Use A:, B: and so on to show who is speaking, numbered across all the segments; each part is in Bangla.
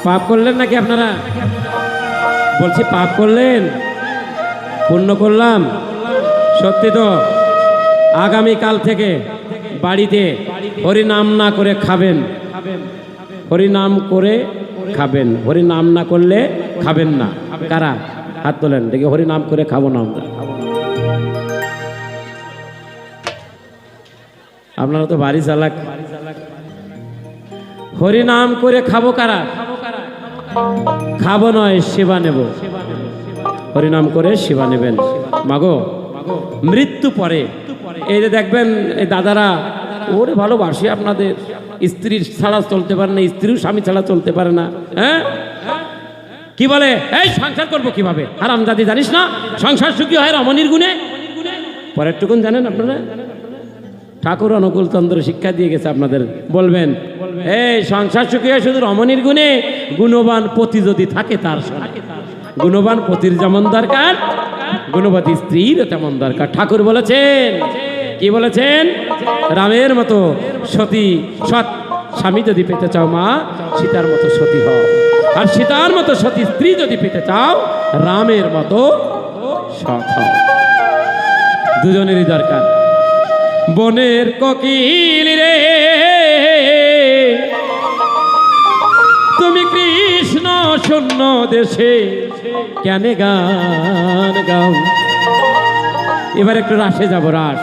A: পাপ করলেন নাকি আপনারা? বলছি পাপ করলেন, পুণ্য করলাম সত্যি তো? আগামীকাল থেকে বাড়িতে হরি নাম না করে খাবেন, হরি নাম করে খাবেন, হরি নাম না করলে খাবেন না। কারা হাত তোলেন দেখি, হরি নাম করে খাবো না আমরা। আপনারা তো বাড়ি চালাক। হরি নাম করে খাবো কারা? খাবো নয়, সেবা নেব। হরিনাম করে সেবা নেবেন। মাগো মৃত্যু পরে এই যে দেখবেন এই দাদারা, ওরে ভালোবাসি আপনাদের, স্ত্রী ছাড়া চলতে পারে না, স্ত্রীও স্বামী ছাড়া চলতে পারে না। হ্যাঁ কি বলে, এই সংসার করবো কিভাবে? হারামজাদি জানিস না সংসার সুখী হয় রমণীর গুণে? পরের টুকুন জানেন আপনারা? ঠাকুর অনুকূল চন্দ্র শিক্ষা দিয়ে গেছে আপনাদের। বলবেন এই সংসার সুখী হয় শুধু রমণীর গুণে, গুণবান পতি যদি থাকে তার সঙ্গে। গুণবান পতির যেমন দরকার, গুণবতী স্ত্রীর তেমন দরকার। ঠাকুর বলেছেন, কি বলেছেন? রামের মতো সতী সৎ স্বামী যদি পেতে চাও মা, সীতার মতো সতী হও। আর সীতার মতো সতী স্ত্রী যদি পেতে চাও, রামের মতো সৎ হও। দুজনেরই দরকার। বনের কোকিল রে তুমি কৃষ্ণ শূন্য দেশে কেন গান গাও? এবার একটু রাসে যাব। রাস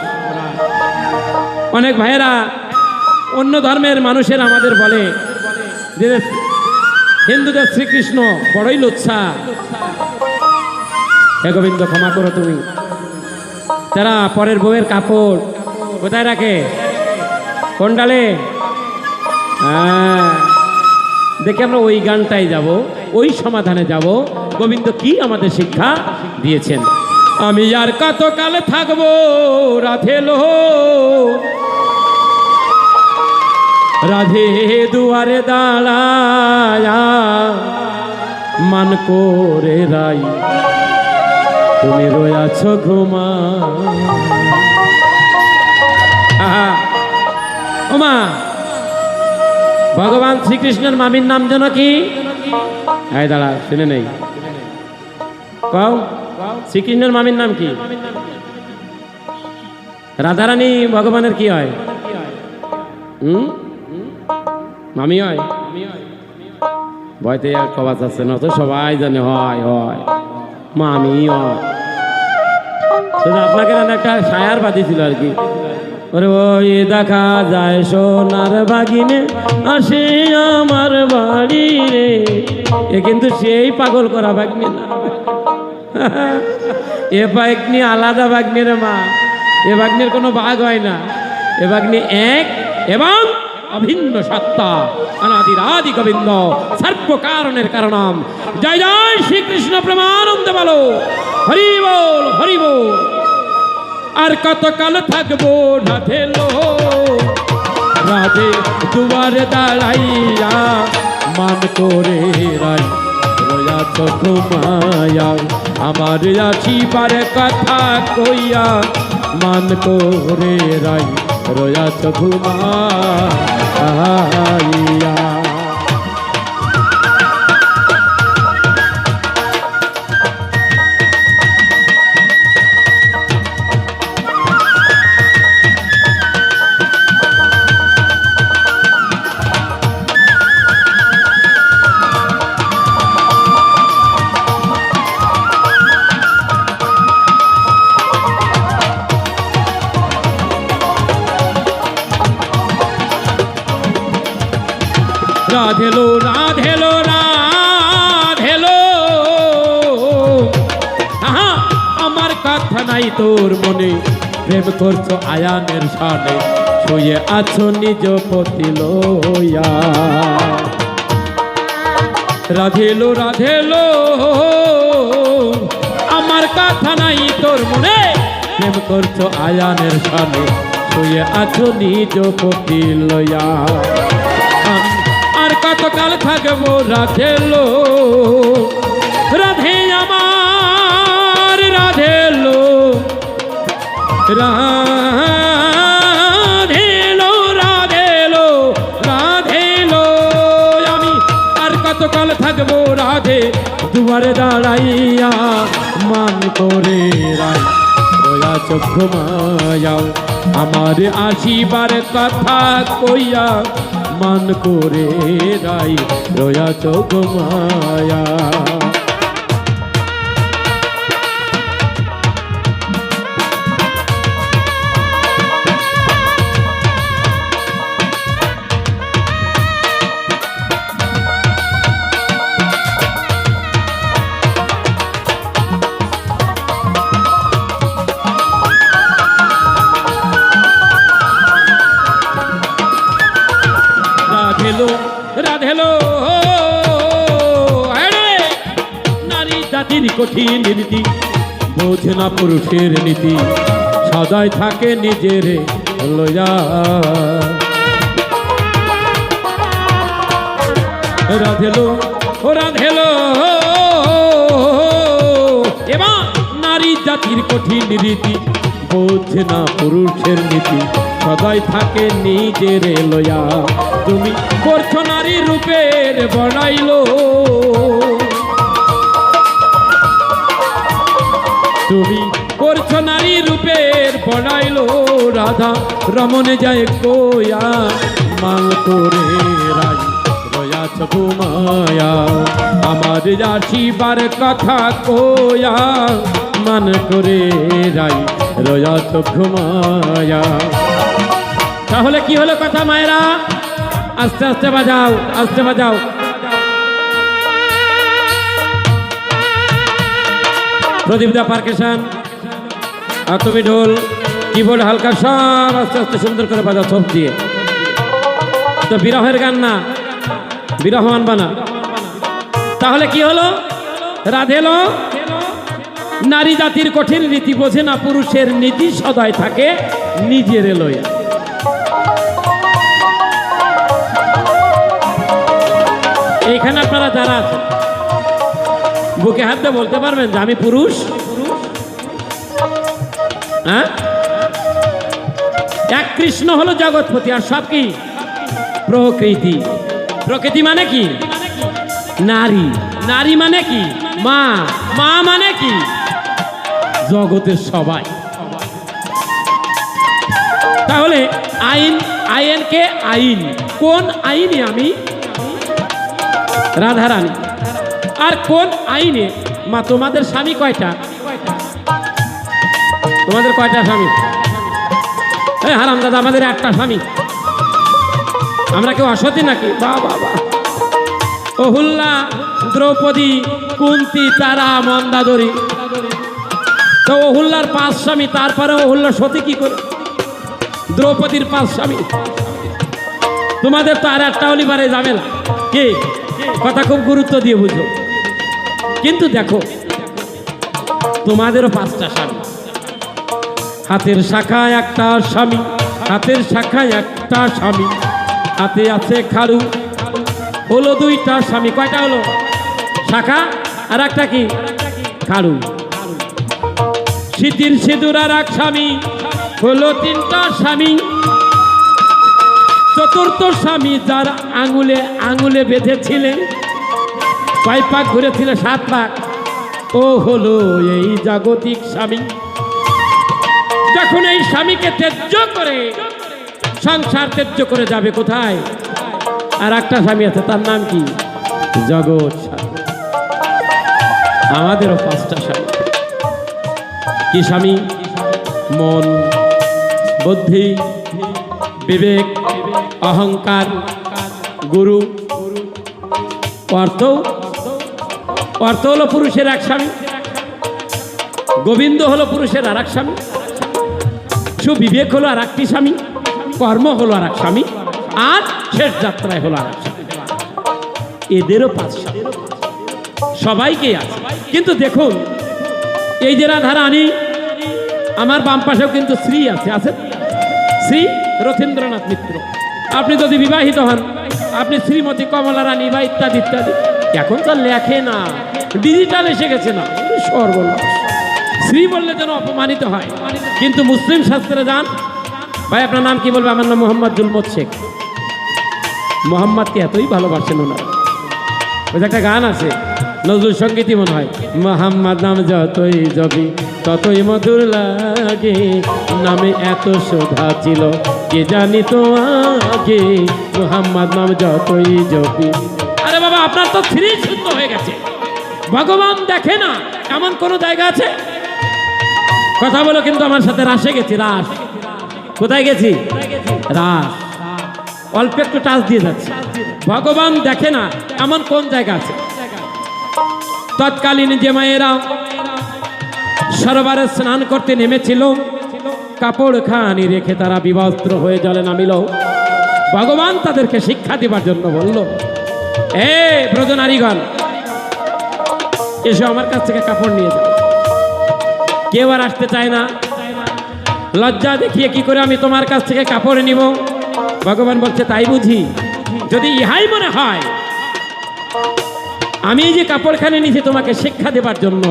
A: অনেক ভাইয়েরা অন্য ধর্মের মানুষের আমাদের বলে যে হিন্দুদের শ্রীকৃষ্ণ বড়ই লুচ্ছা। হে গোবিন্দ ক্ষমা করো তুমি। তারা পরের বউয়ের কাপড় কোথায় রাখে? কোন ডালে? দেখে আমরা ওই গানটাই যাব, ওই সমাধানে যাব। গোবিন্দ কি আমাদের শিক্ষা দিয়েছেন। আমি আর কত কালে থাকবো রাধে লো, রাধে দুয়ারে দাঁড়ায়া মান করে রাই তুমি রয়াছ ঘুমা। ওমা ভগবান শ্রীকৃষ্ণের মামির নাম যেন কি? এই দাঁড়া শুনে নেই, কও শ্রীকৃষ্ণের মামির নাম কি? রাধারানী ভগবানের কি হয়? মামি হয়? ভয়তে আর কবাচ আছে না তো, সবাই জানে হয় হয় মামি হয়। শুধু আপনাকে একটা সায়ার বাদি ছিল আর কি। ওরে ওই দেখা যায় সোনার বাগিনে আসে আমার বাড়ি রে। এ কিন্তু সেই পাগল করা বাগনি না, এ বাগনি আলাদা বাগনি রে মা। এ বাগনির কোনো ভাগ হয় না। এ বাগনি এক এবং অভিন্ন সত্তা, অনাদির আদি গোবিন্দ, সর্ব কারণের কারণম। জয় জয় শ্রীকৃষ্ণ প্রেমানন্দে বলো হরি বল হরি বল। আর কত কাল থাকবো রাধে লো, রাধে দুয়ারে দাঁড়াইয়া মান করে রাই রয়াছ ঘুমায়া। আমার আসিবার কথা কইয়া মান করে রাই রয়াছ ঘুমাইয়া। রাধেলো রাধেলো রাধেলো, আমার কথা নাই তোর মনে, প্রেম করছো আয়ানের সানে, শুয়ে আছো নিজ পতি লইয়া। রাধেলো রাধেলো, আমার কথা নাই তোর মনে, প্রেম করছো আয়ানের সানে, শুয়ে আছো নিজ পতি লইয়া। আর কতকাল থাকবো রাধে লো, রাধে আমার রাধে লো, রাধে লো রাধে লো রাধে লো। আমি আর কতকাল অবিচল থাকবো রাধে দুয়ারে দাঁড়াইয়া, মান করে রাই রয়া চোখ ঘুমায়াও, আমার আসিবার কথা কইয়া, মান করে রাই রয়া চোখ ঘুমায়া। রাধেলো নারী জাতির কঠিন নীতি, বোঝে না পুরুষের নীতি, সদাই থাকে নিজের লয়া। রাধেলো রাধেলো এবার নারী জাতির কঠিন রীতি, বোঝে না পুরুষের নীতি, সদাই থাকে নিজের লয়া। তুমি করছো নারী রূপের বড়াইলো, তুমি করছো নারী রূপের বড়াইলো, রাধা রমনে যায় কোয়া, মান করে রাই রয়াছ ঘুমায়া, আমার আসিবার কথা কোয়া, মান করে রাই রয়াছ ঘুমায়া। তাহলে কি হলো কথা মায়েরা? আস্তে আস্তে বাজাও, আস্তে বাজাও। প্রদীপদা পার্কেশন, আর তুমি ঢোল কিবোর্ড হালকা সব আস্তে আস্তে সুন্দর করে বাজাও সব দিয়ে। তো বিরহের গান না, বিরহ আনবা না। তাহলে কি হলো? রাধেলো নারী জাতির কঠিন রীতি, বোঝে না পুরুষের নীতি, সদাই থাকে নিজের লয়া। এইখানে আপনারা যারা আছেন বুকে হাত দিয়ে বলতে পারবেন যে আমি পুরুষ? হ্যাঁ, এক কৃষ্ণ হলো জগৎপতি, আর সব কি প্রকৃতি। প্রকৃতি মানে কি? নারী। নারী মানে কি? মা। মা মানে কি? জগতের সবাই। তাহলে আইন, আইনকে আইন, কোন আইনে আমি রাধারানী, আর কোন আইনে মা? তোমাদের স্বামী কয়টা? তোমাদের কয়টা স্বামী? হারামদাদা আমাদের একটা স্বামী। আমরা কেউ অসতী নাকি? বাবা বাবা, অহুল্লা, দ্রৌপদী, কুন্তি, তারা, মন্দাদরী। তো অহুল্লার 5 স্বামী, তারপরে অহুল্লা সতী কি করে? দ্রৌপদীর 5 স্বামী। তোমাদের তো আর একটা অলিবারে যাবে না কি? কথা খুব গুরুত্ব দিয়ে বুঝো। কিন্তু দেখো তোমাদেরও 5টা স্বামী, হাতের শাখায় একটা স্বামী, হাতের শাখায় একটা স্বামী, হাতে আছে খাড়ু, হলো 2টা স্বামী। কয়টা হলো? শাখা আর একটা কি? খাড়ু। সিঁথির সিঁদুর আর এক স্বামী, হলো 3টা স্বামী। চতুর্থ স্বামী যার আঙুলে আঙুলে বেঁধেছিলেন, কয় পাক ঘুরেছিল? 7 পাক। ও হলো এই জাগতিক স্বামী। যখন এই স্বামীকে ত্যায্য করে, সংসার ত্যায্য করে যাবে কোথায়? আর একটা স্বামী আছে, তার নাম কি? জগৎ স্বামী। আমাদেরও 5টা স্বামী। কি স্বামী? মন, বুদ্ধি, বিবেক, অহংকার, গুরু। অর্থ, অর্থ হলো পুরুষের এক স্বামী, গোবিন্দ হলো পুরুষের আর এক স্বামী, সুবিবেক হলো আর একটি স্বামী, কর্ম হলো আর এক স্বামী, আর শেষ যাত্রায় হলো আর এক স্বামী। এদেরও 5 স্বামী, সবাইকেই আছে। কিন্তু দেখুন এই যে রাধারানী, আমার বাম পাশেও কিন্তু শ্রী আছে, আছে শ্রী রথীন্দ্রনাথ মিত্র। আপনি যদি বিবাহিত হন, আপনি শ্রীমতী কমলা রানী বা ইত্যাদি ইত্যাদি। এখন তো লেখে না, ডিজিটাল এসে গেছে না, সর্বনাশ। শ্রী বললে যেন অপমানিত হয়। কিন্তু মুসলিম শাস্ত্রে যান, ভাই আপনার নাম কি বলবে? আমার নাম মোহাম্মদ জুলমত শেখ। মোহাম্মদকে এতই ভালোবাসেন ওনারা। ওই যে একটা গান আছে নজরুল সঙ্গীতই মনে হয়, মোহাম্মদ নাম যতই জপি ততই মধুর লাগে, নামে এত শোভা ছিল কে জানি তো আগে, মোহাম্মদ নাম যতই জপি। আরে বাবা, আপনার তো থ্রি শুদ্ধ হয়ে গেছে। ভগবান দেখে না এমন কোন জায়গা আছে? কথা বলো কিন্তু আমার সাথে। রাসে গেছি, রাস। কোথায় গেছি? রাস। অল্প একটু টাচ দিয়ে যাচ্ছে। ভগবান দেখে না এমন কোন জায়গা আছে? তৎকালীন যে মায়েরা সরোবরে স্নান করতে নেমেছিল, কাপড় খানি রেখে তারা বিবস্ত্র হয়ে জলে নামিল। ভগবান তাদেরকে শিক্ষা দেবার জন্য বলল, এ ব্রজ নারীগণ, এসো আমার কাছ থেকে কাপড় নিয়ে যাও। কেউ আর আসতে চায় না, লজ্জা দেখিয়ে কি করে আমি তোমার কাছ থেকে কাপড় নিব? ভগবান বলছে, তাই বুঝি? যদি ইহাই মনে হয় আমি এই যে কাপড়খানে নিয়েছি তোমাকে শিক্ষা দেবার জন্য,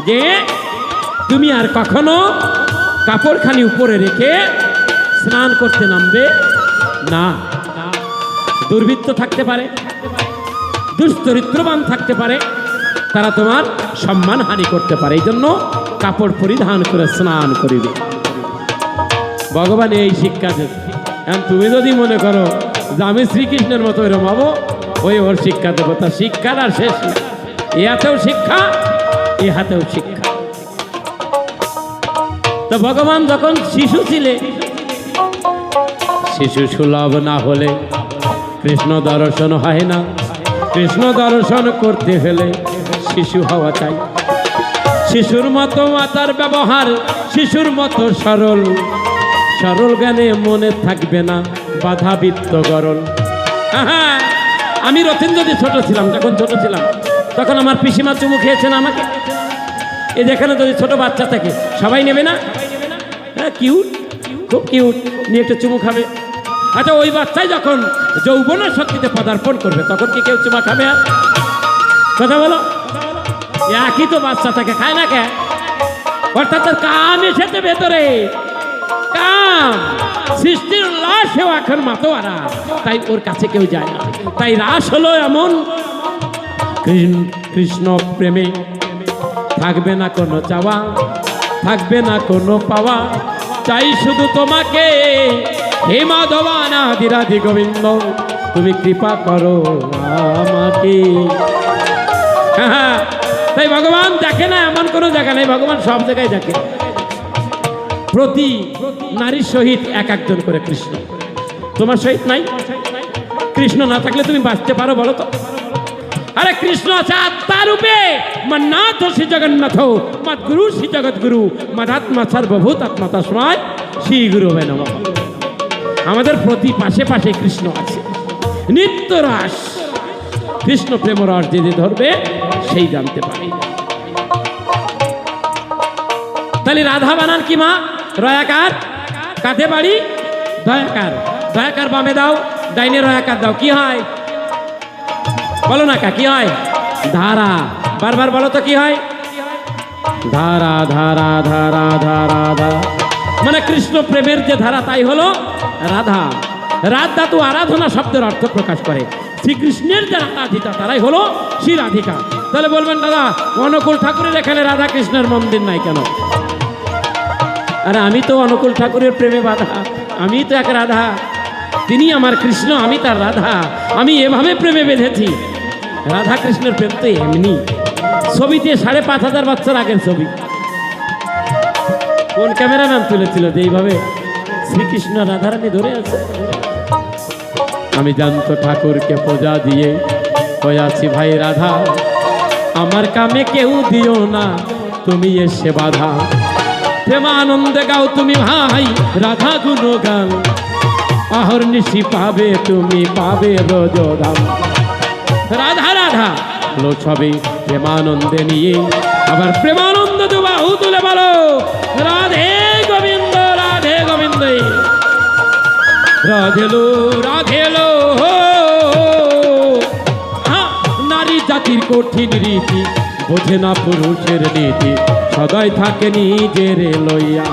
A: যে তুমি আর কখনো কাপড়খানি উপরে রেখে স্নান করতে নামবে না। দুর্বৃত্ত থাকতে পারে, দুশ্চরিত্রবান থাকতে পারে, তারা তোমার সম্মানহানি করতে পারে, এই জন্য কাপড় পরিধান করে স্নান করিবে। ভগবান এই শিক্ষা দেবে। তুমি যদি মনে করো যে আমি শ্রীকৃষ্ণের মতো এরম হবো, ওই ওর শিক্ষা দেবো, তার শিক্ষার আর শেষ নেই। এ হাতেও শিক্ষা, এ হাতেও শিক্ষা। তো ভগবান যখন শিশু ছিলে, শিশু সুলভ না হলে কৃষ্ণ দর্শন হয় না। কৃষ্ণ দর্শন করতে হলে শিশু হওয়া চাই। শিশুর মতো মাতার ব্যবহার, শিশুর মতো সরল, সরল জ্ঞানে মনে থাকবে না বাধাবিত্ত গরল। হ্যাঁ, আমি রথেন যদি ছোট ছিলাম, যখন ছোট ছিলাম তখন আমার পিসিমা চুমু খেয়েছেন আমাকে। এই যেখানে যদি ছোট বাচ্চা থাকে সবাই নেবে না? হ্যাঁ, কিউট, খুব কিউট, নিয়ে একটা চুমু খাবে। আচ্ছা, ওই বাচ্চাই যখন যৌবনের শক্তিতে পদার্পণ করবে তখন কি কেউ চুমা খাবে? আর কথা বলো, একই তো বাচ্চা থাকে, খায় না কে? অর্থাৎ তার কাম এসেছে ভেতরে, কাম। সৃষ্টির লাশেও এখন মাতোয়ারা, তাই ওর কাছে কেউ যায় না। তাই রাস হলো এমন, কৃষ্ণ প্রেমে থাকবে না কোনো চাওয়া, থাকবে না কোনো পাওয়া, চাই শুধু তোমাকে হে মাধবা নাদি রাধি গোবিন্দ, তুমি কৃপা করো আমাকে। হ্যাঁ, তাই ভগবান দেখে না এমন কোনো জায়গা নেই, ভগবান সব জায়গায় দেখে। প্রতি নারীর সহিত এক একজন করে কৃষ্ণ। তোমার সহিত নাই? কৃষ্ণ না থাকলে তুমি বাঁচতে পারো বলো তো? আরে কৃষ্ণ আছে আত্মারূপে, মন্নাথ শ্রী জগন্নাথ, মদ গুরু শ্রী জগৎগুরু, মদাত্মা সর্বভূত আত্মা তস্মাৎ শ্রী গুরুবে নমঃ। আমাদের প্রতি পাশে পাশে কৃষ্ণ আছে। নিত্য রাস, কৃষ্ণ প্রেম রস যে ধরবে সেই জানতে পারে। তাহলে রাধা বানান কি মা? রয়াকার। কাঁধে বাড়ি দয়াকার। দয়াকার বামে দাও, ডাইনে রয়াকার দাও, কি হয় বলো না? কি হয়? ধারা। বারবার বলো তো, কি হয়? ধারা ধারা ধারা ধারা ধারা, মানে কৃষ্ণ প্রেমের যে ধারা, তাই হলো রাধা। রাধা তো আরাধনা শব্দের অর্থ প্রকাশ করে। শ্রীকৃষ্ণের যারা রাধিকা তারাই হলো শ্রী রাধিকা। তাহলে বলবেন, দাদা অনুকূল ঠাকুরের এখানে রাধা কৃষ্ণের মন্দির নাই কেন? আরে আমি তো অনুকূল ঠাকুরের প্রেমে বাধা, আমি তো এক রাধা, তিনি আমার কৃষ্ণ, আমি তার রাধা। আমি এভাবে প্রেমে বেঁধেছি। রাধা কৃষ্ণের প্রেম তো এমনি। ছবিতে 5,500 বছর আগের ছবি। কোন ক্যামেরাম্যান তুলেছিল যে এইভাবে শ্রীকৃষ্ণ রাধারানী ধরে আছে? আমি জানতো ঠাকুরকে পূজা দিয়ে হয়েছি ভাই রাধা, আমার কামে কেউ দিও না তুমি এসে বাধা। প্রেমানন্দে গাও তুমি ভাই রাধা গুণগান, আহর নিশি পাবে তুমি, পাবে রোজধাম। রাধা রাধা লো ছবি প্রেমানন্দে নিয়ে, আবার প্রেমানন্দ দুবাহু তুলে বলো রাধে গোবিন্দ, রাধে গোবিন্দ, রাধেলো রাধেলো। নারী জাতির কঠিন রীতি, বোঝে না পুরুষের নীতি, সদাই থাকে নিজের লইয়া।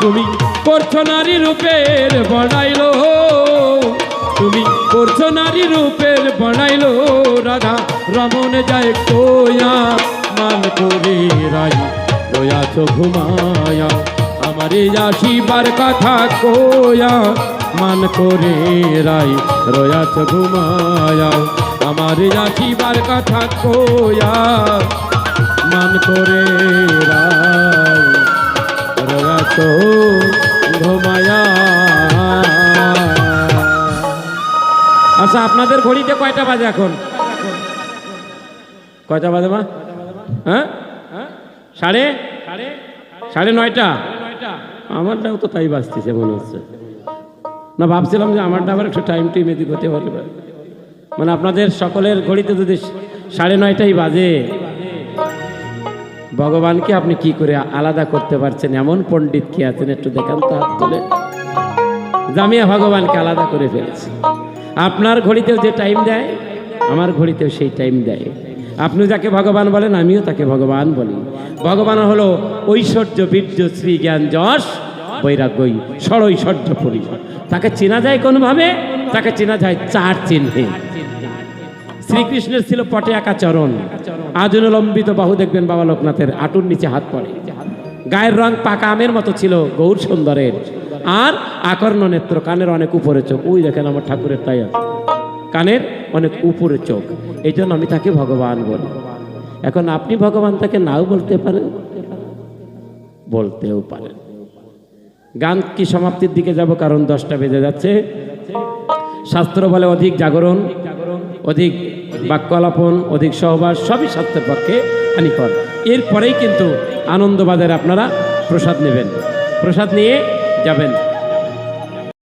A: তুমি করছো নারী রূপের বড়াইলো, তুমি করছো নারী রূপের বনাইলো রাধা রমন যায় কোয়া মান করে রাই রয়াছো ঘুমায়া আমারে আসিবার কথা কোয়া মান করে রাই রয়াছো ঘুমায়া আমারে আসিবার কথা কোয়া মান করে রাই রয়াছো ঘুমায়া। আচ্ছা আপনাদের ঘড়িতে কয়টা বাজে এখন? কয়টা বাজে মা? হ্যাঁ সাড়ে নয়টা। আমারটাও তো তাই বাজতেছে মনে হচ্ছে। না ভাবছিলাম যে আমারটা আবার একটু টাইম এদিক হতে পারে। মানে আপনাদের সকলের ঘড়িতে যদি 9:30 বাজে, ভগবানকে আপনি কি করে আলাদা করতে পারছেন? এমন পণ্ডিত কি আছেন একটু দেখান তো হাত তুলে। জামিয়া ভগবানকে আলাদা করে ফেলেছে। আপনার ঘড়িতেও যে টাইম দেয় আমার ঘড়িতেও সেই টাইম দেয়। আপনি যাকে ভগবান বলেন আমিও তাকে ভগবান বলি। ভগবান হলো ঐশ্বর্য বীর্য শ্রী জ্ঞান যশ বৈরাগ্যই ষড়ৈশ্বর্য পরিবার। তাকে চেনা যায় কোনভাবে? তাকে চেনা যায় 4 চিহ্নে। শ্রীকৃষ্ণের ছিল পটে আঁকা চরণ, আজনুলম্বিত বাহু দেখবেন বাবা লোকনাথের, আঁটুর নিচে হাত পড়ে। গায়ের রং পাকা আমের মতো ছিল গৌর সুন্দরের, আর আকর্ণ নেত্র, কানের অনেক উপরে চোখ। ওই দেখেন আমার ঠাকুরের তাই আছে, কানের অনেক উপরে চোখ। এই জন্য আমি তাকে ভগবান বলি। এখন আপনি ভগবান তাকে নাও বলতে পারেন, বলতেও পারেন। গান কি সমাপ্তির দিকে যাব, কারণ 10টা বেজে যাচ্ছে। শাস্ত্র বলে অধিক জাগরণ, অধিক বাক্যালাপন, অধিক সহবাস সবই স্বাস্থ্যের পক্ষে হানিকর। এরপরেই কিন্তু আনন্দবাজারে আপনারা প্রসাদ নেবেন, প্রসাদ নিয়ে যাবেন।